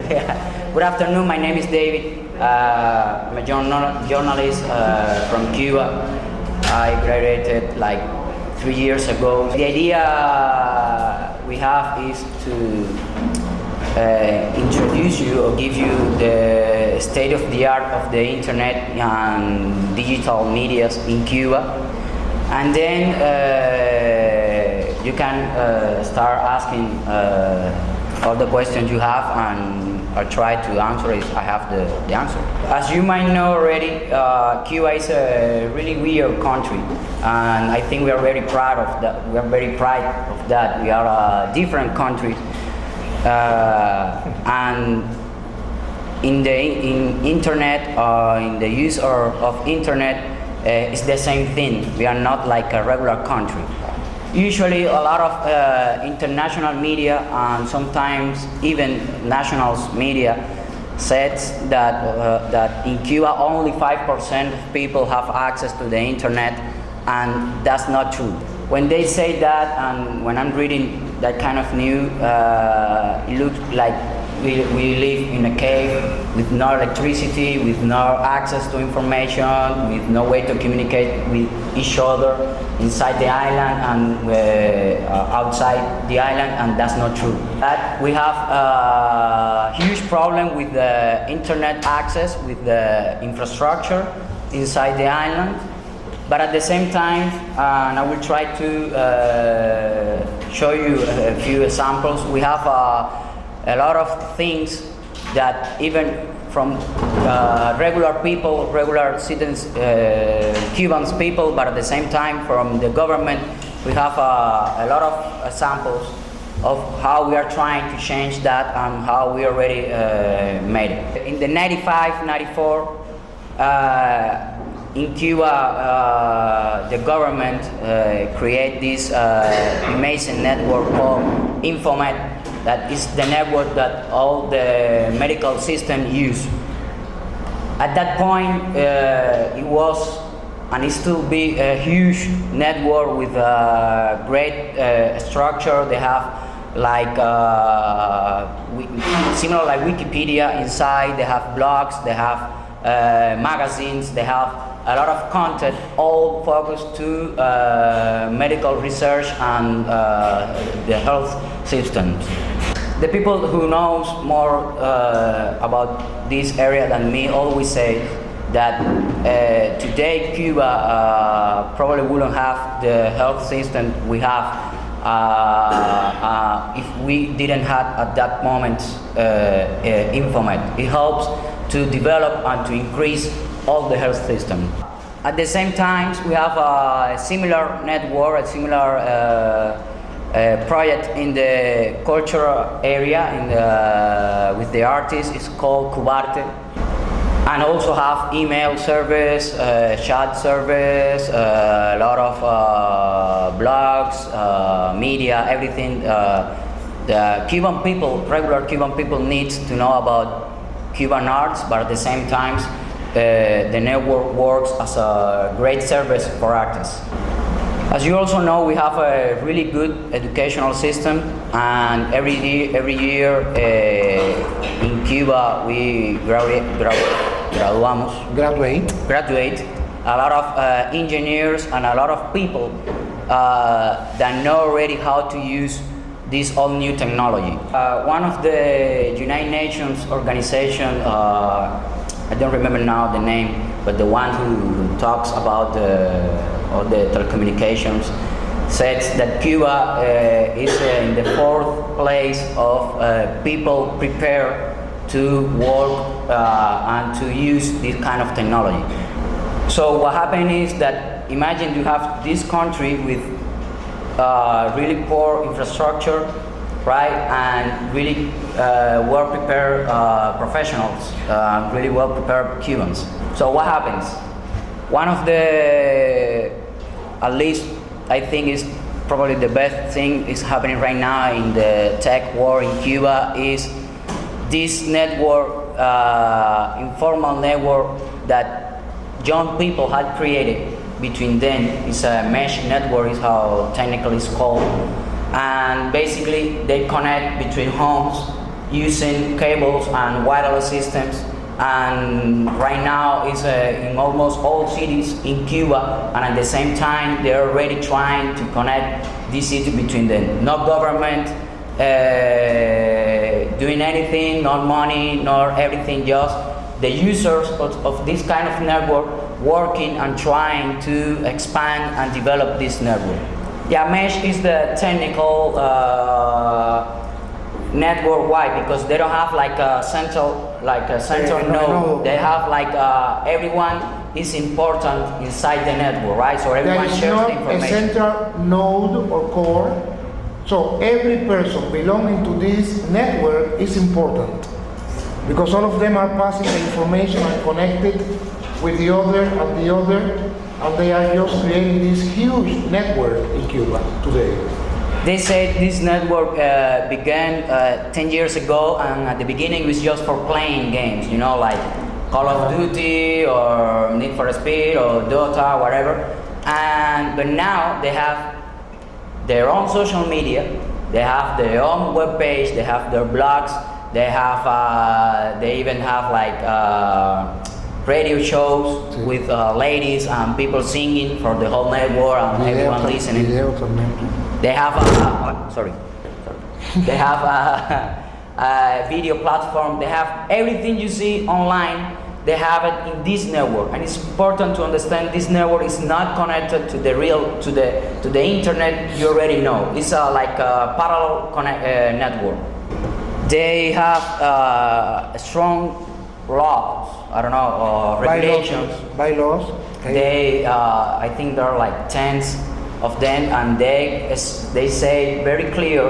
Yeah. Good afternoon, my name is David. I'm a journalist from Cuba. I graduated like 3 years ago. The idea we have is to introduce you or give you the state of the art of the internet and digital medias in Cuba. And then you can start asking all the questions you have, and I'll try to answer if I have the answer. As you might know already, Cuba is a really weird country, and I think we are very proud of that. We are very proud of that. We are a different country, and in internet, in the use of internet, it's the same thing. We are not like a regular country. Usually a lot of international media and sometimes even national media says that in Cuba only 5% of people have access to the internet, and that's not true. When they say that, and when I'm reading that kind of news, it looks like we live in a cave with no electricity, with no access to information, with no way to communicate with each other inside the island and outside the island, and that's not true. That we have a huge problem with the internet access, with the infrastructure inside the island. But at the same time, and I will try to show you a few examples, we have a lot of things that even from regular people, regular citizens, Cubans people, but at the same time from the government, we have a lot of examples of how we are trying to change that and how we already made it. In the 95, 94, in Cuba, the government created this amazing network called Infomet. That is the network that all the medical system use. At that point, it was and it still be a huge network with a great structure. They have like similar like Wikipedia inside. They have blogs. They have magazines. They have a lot of content, all focused to medical research and the health systems. The people who knows more about this area than me always say that today Cuba probably wouldn't have the health system we have if we didn't have at that moment Infomet. It helps to develop and to increase all the health system. At the same time, we have a similar network, a similar project in the cultural area with the artists. It's called Cubarte, and also have email service, chat service, a lot of blogs, media, everything. The Cuban people, regular Cuban people, need to know about Cuban arts, but at the same time, the network works as a great service for artists. As you also know, we have a really good educational system, and every year in Cuba we graduate a lot of engineers and a lot of people that know already how to use this all new technology. One of the United Nations organization, I don't remember now the name, but the one who talks about all the telecommunications, says that Cuba is in the 4th place of people prepared to work and to use this kind of technology. So what happened is that imagine you have this country with really poor infrastructure, right, and really well-prepared professionals, really well-prepared Cubans. So what happens? One of the, at least I think is probably the best thing is happening right now in the tech war in Cuba is this network, informal network that young people had created between them. It's a mesh network is how technically it's called. And basically they connect between homes using cables and wireless systems. And right now it's in almost all cities in Cuba, and at the same time they're already trying to connect this city between them. No government doing anything, not money, nor everything, just the users of this kind of network working and trying to expand and develop this network. Yeah, mesh is the technical network. Why? Because they don't have like a central node. They have like everyone is important inside the network, right? So everyone shares the information. There is not a central node or core. So every person belonging to this network is important, because all of them are passing the information and connected with the other, and they are just creating this huge network in Cuba today. They said this network began 10 years ago, and at the beginning it was just for playing games, you know, like Call of Duty or Need for Speed or Dota, whatever. But now they have their own social media, they have their own web page, they have their blogs, they even have like radio shows with ladies and people singing for the whole network and everyone listening. They have They have a video platform. They have everything you see online. They have it in this network, and it's important to understand this network is not connected to the internet. You already know it's like a parallel network. They have strong laws. I don't know, regulations. Bylaws. Okay. I think there are like tens of them, and they say very clear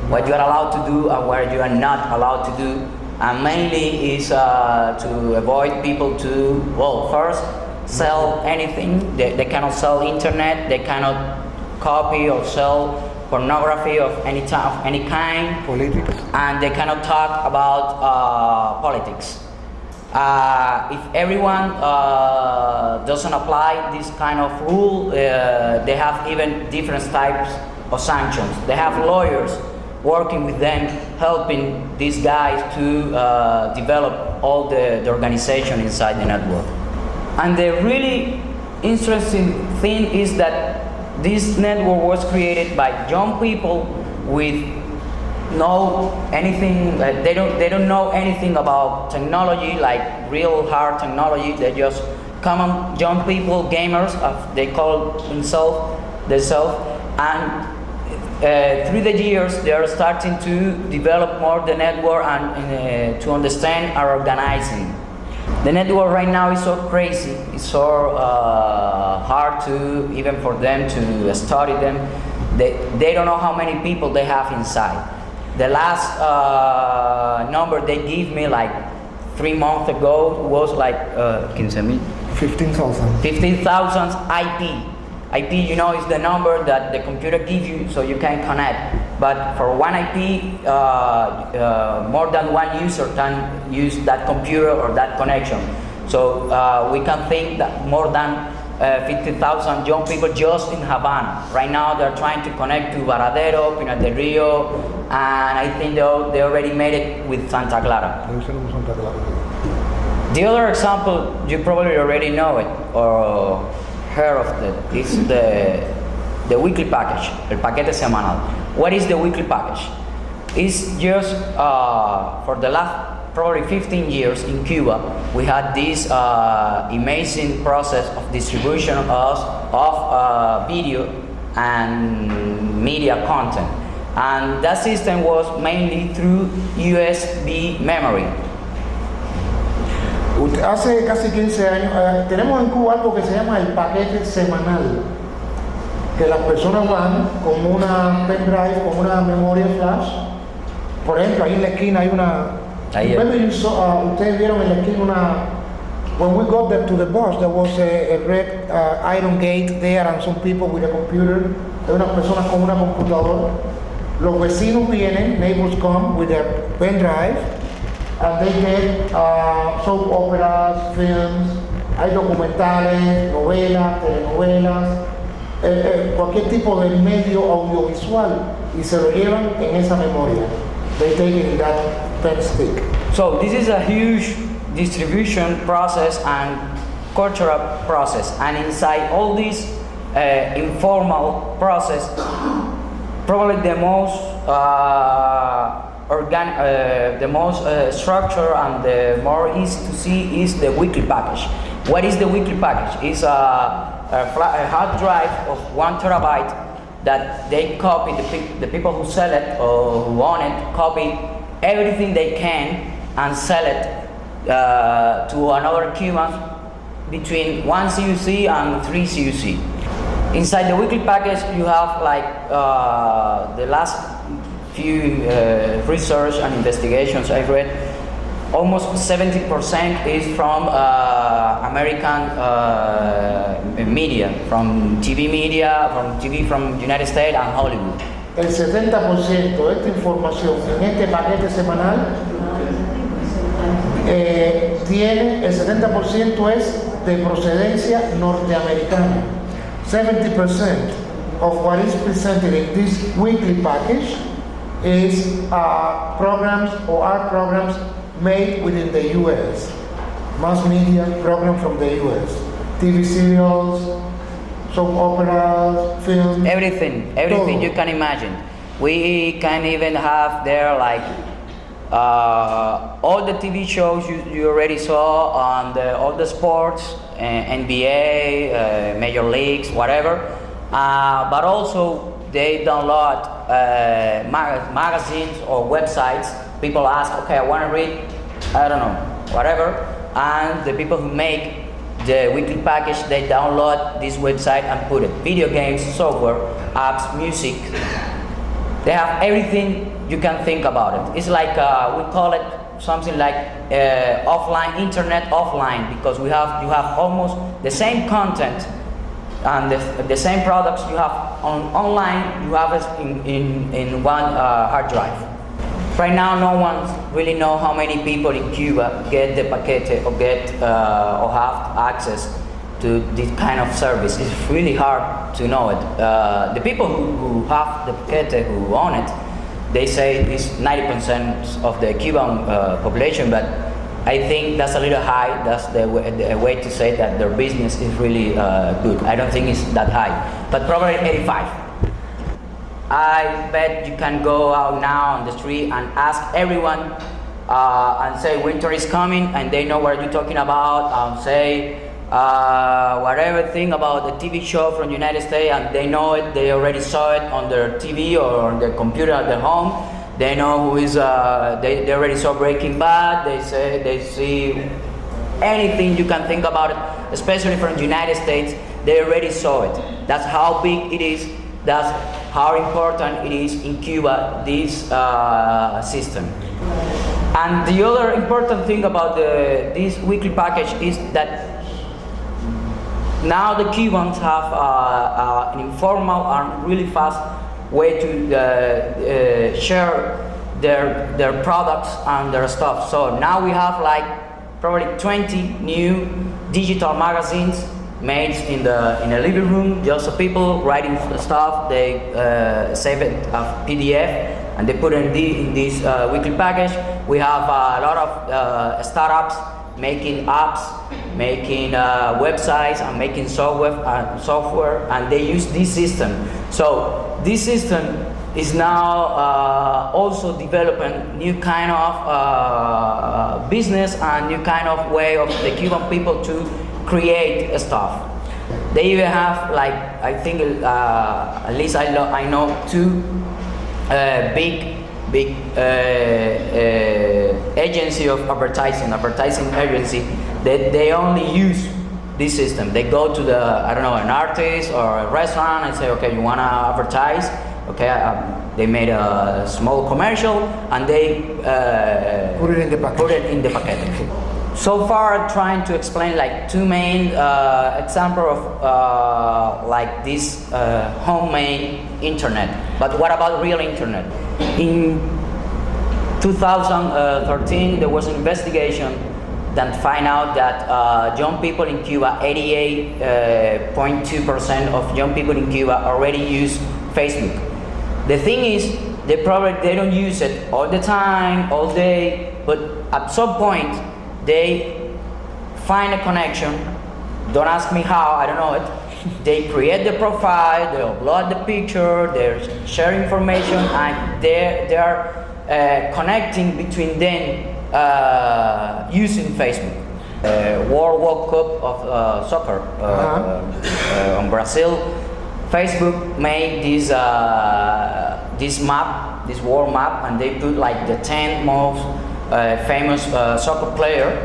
what you are allowed to do and what you are not allowed to do, and mainly is to avoid people to, well, first sell anything. They cannot sell internet, they cannot copy or sell pornography of any kind, Politics. and they cannot talk about politics. If everyone doesn't apply this kind of rule, they have even different types of sanctions. They have lawyers working with them, helping these guys to develop all the organization inside the network. And the really interesting thing is that this network was created by young people with know anything. They don't know anything about technology, like real hard technology. They're just common young people, gamers, they call themselves, and through the years they are starting to develop more the network and to understand and organizing. The network right now is so crazy, it's so hard to even for them to study them. They don't know how many people they have inside. The last number they gave me like 3 months ago was like 15,000. 15,000 IP. IP, you know, is the number that the computer gives you so you can connect. But for one IP, more than one user can use that computer or that connection. So we can think that more than 50,000 young people just in Havana. Right now they're trying to connect to Varadero, Pinar del Rio, and I think they already made it with Santa Clara. The other example, you probably already know it or heard of it, is the weekly package, el paquete semanal. What is the weekly package? It's just for the last probably 15 years in Cuba, we had this amazing process of distribution of video and media content. And that system was mainly through USB memory. Hace casi 15 años tenemos en Cuba algo que se llama el paquete semanal, que las personas van con una pendrive, con una memoria flash. Por ejemplo, ahí en la esquina hay una... ustedes vieron en la esquina una... When we got to the bus, there was a red iron gate there and some people with a computer. Hay unas personas con una computadora. Los vecinos vienen, neighbors come with their pen drive, and they get soap operas, films, hay documentales, novelas, telenovelas, cualquier tipo de medio audiovisual, y se lo llevan en esa memoria. They take it in that 10 stick. So this is a huge distribution process and cultural process, and inside all this informal process, probably the most the most structure and the more easy to see is the weekly package. What is the weekly package? It's a hard drive of 1 terabyte that they copy, the people who sell it or who own it copy everything they can and sell it to another Cuban between 1 CUC and 3 CUC. Inside the weekly package you have like the last few research and investigations I've read, almost 70% is from American media, from TV from United States and Hollywood. El 70% de esta información en este paquete semanal tiene, el 70% es de procedencia norteamericana. 70% of what is presented in this weekly package is programs or are programs made within the US. Mass media program from the US. TV serials, soap operas, films. Everything todo. You can imagine. We can even have there like all the TV shows you already saw on all the sports, NBA, major leagues, whatever. But also they download magazines or websites. People ask, okay, I want to read, I don't know, whatever. And the people who make the weekly package, they download this website and put it. Video games, software, apps, music. They have everything you can think about it. It's like, we call it something like offline, internet offline, because you have almost the same content and the same products you have online, you have it in one hard drive. Right now, no one really knows how many people in Cuba get the paquete or get or have access to this kind of service. It's really hard to know it. The people who have the paquete, who own it, they say it's 90% of the Cuban population, but I think that's a little high. That's the way to say that their business is really good. I don't think it's that high, but probably 85. I bet you can go out now on the street and ask everyone and say winter is coming, and they know what you're talking about, and say whatever thing about the TV show from the United States, and they know it, they already saw it on their TV or on their computer at their home. They know who is, they already saw Breaking Bad, they see anything you can think about it, especially from the United States, they already saw it. That's how big it is, that's how important it is in Cuba, this system. And the other important thing about this weekly package is that now the Cubans have an informal and really fast way to share their products and their stuff. So now we have like probably 20 new digital magazines made in the living room, just so people writing stuff, they save it as PDF and they put it in this weekly package. We have a lot of startups making apps, making websites, and making software, and they use this system. So this system is now also developing new kind of business and new kind of way of the Cuban people to create stuff. They even have, like, I think at least I know two big agency of advertising agency that they only use this system. They go to an artist or a restaurant and say, okay, you want to advertise? Okay, they made a small commercial and they put it in the package. So far, I'm trying to explain like two main example of like this homemade internet. But what about real internet? In 2013, there was an investigation that found out that young people in Cuba, 88.2% of young people in Cuba already use Facebook. The thing is, they don't use it all the time, all day, but at some point they find a connection. Don't ask me how, I don't know it. They create the profile, they upload the picture, they share information, and they are connecting between them using Facebook. World Cup of soccer on Brazil, Facebook made this map, this world map, and they put like the 10 most famous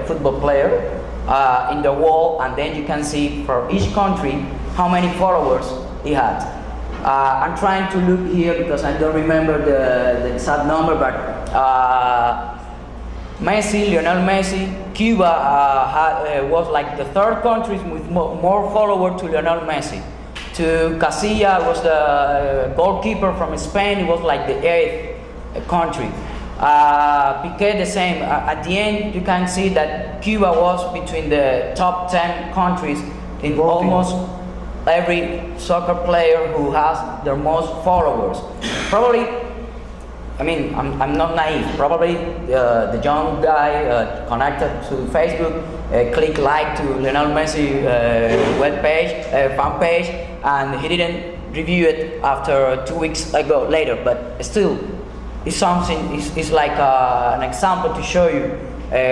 football player in the wall, and then you can see for each country how many followers he had. I'm trying to look here because I don't remember the exact number, but Lionel Messi, Cuba was like the third country with more followers to Lionel Messi. To Casilla was the goalkeeper from Spain, it was like the 8th country. Piqué the same. At the end you can see that Cuba was between the top 10 countries in almost every soccer player who has the most followers. Probably, I mean, I'm not naive. Probably the young guy connected to Facebook, click like to Lionel Messi fan page, and he didn't review it after 2 weeks later. But still, it's something. It's like an example to show you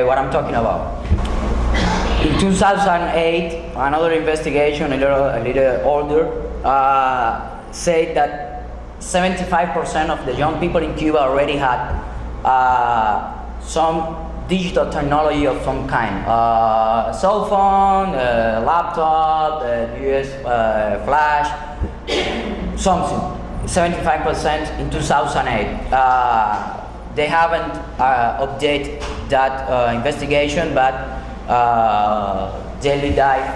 what I'm talking about. In 2008, another investigation, a little older, said that 75% of the young people in Cuba already had some digital technology of some kind. Cell phone, laptop, US flash, something. 75% in 2008. They haven't updated that investigation, but Daily Dive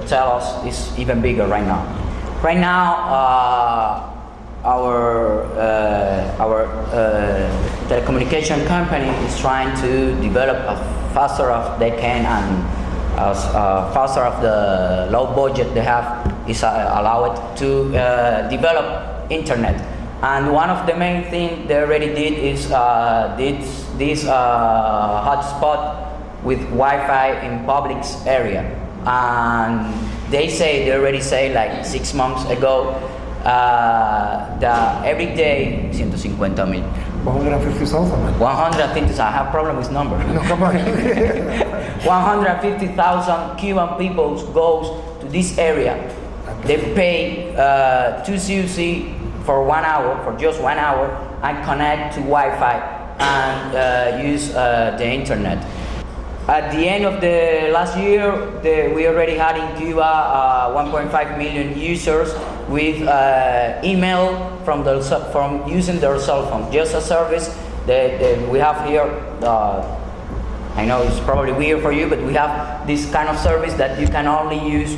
tell us is even bigger right now. Right now, our telecommunication company is trying to develop as faster as they can, and as faster of the low budget they have is allowed to develop internet. And one of the main things they already did is this hotspot with Wi-Fi in public area. And they already say like 6 months ago that every day 150,000. 150,000. 150,000. I have problem with number. No, come on. 150,000 Cuban people goes to this area. They pay 2 CUC for 1 hour, for just 1 hour, and connect to Wi-Fi and use the internet. At the end of the last year, we already had in Cuba 1.5 million users with email from using their cell phone. Just a service that we have here. I know it's probably weird for you, but we have this kind of service that you can only use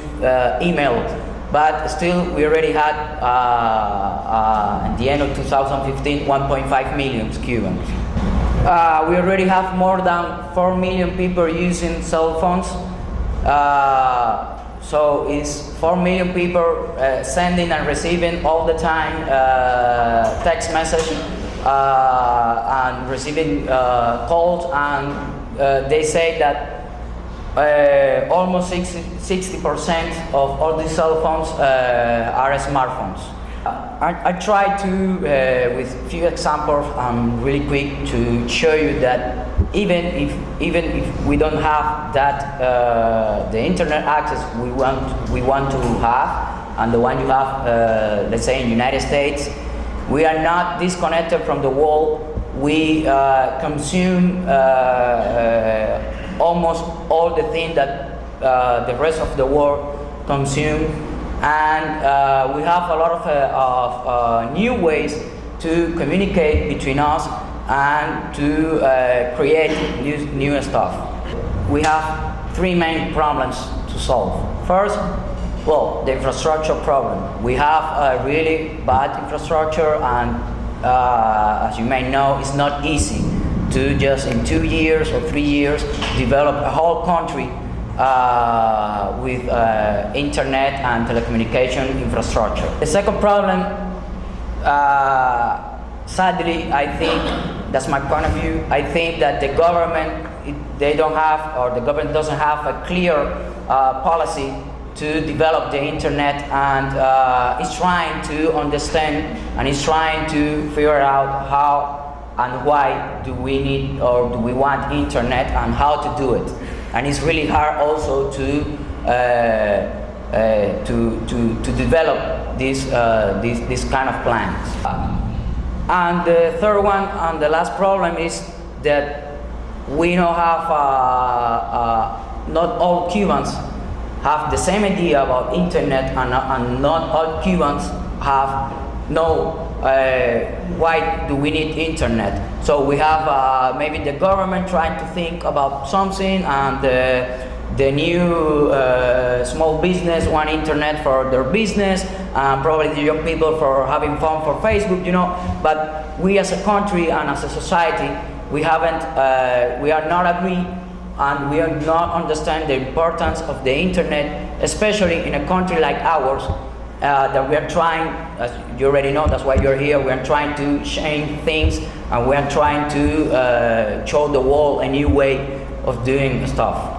email. But still, we already had at the end of 2015 1.5 million Cubans. We already have more than 4 million people using cell phones. So it's 4 million people sending and receiving all the time text message and receiving calls, and they say that almost 60% of all these cell phones are smartphones. I tried to, with few examples, really quick to show you that even if we don't have that the internet access we want to have, and the one you have, let's say in United States, we are not disconnected from the world. We consume almost all the things that the rest of the world consume. And we have a lot of new ways to communicate between us and to create new stuff. We have 3 main problems to solve. First, well, the infrastructure problem. We have a really bad infrastructure, and as you may know, it's not easy to just in 2 years or 3 years develop a whole country with internet and telecommunication infrastructure. The second problem sadly, I think that's my point of view. I think that the government they don't have, or the government doesn't have a clear policy to develop the internet, and is trying to understand and is trying to figure out how and why do we need or do we want internet and how to do it. And it's really hard also to develop this kind of plans. And the third one and the last problem is that we don't have not all Cubans have the same idea about internet, and not all Cubans have know why do we need internet. So we have maybe the government trying to think about something, and the new small business want internet for their business, probably the young people for having fun for Facebook, you know. But we as a country and as a society, we are not agree, and we are not understand the importance of the internet, especially in a country like ours, that we are trying, as you already know, that's why you're here, we are trying to change things, and we are trying to show the world a new way of doing stuff.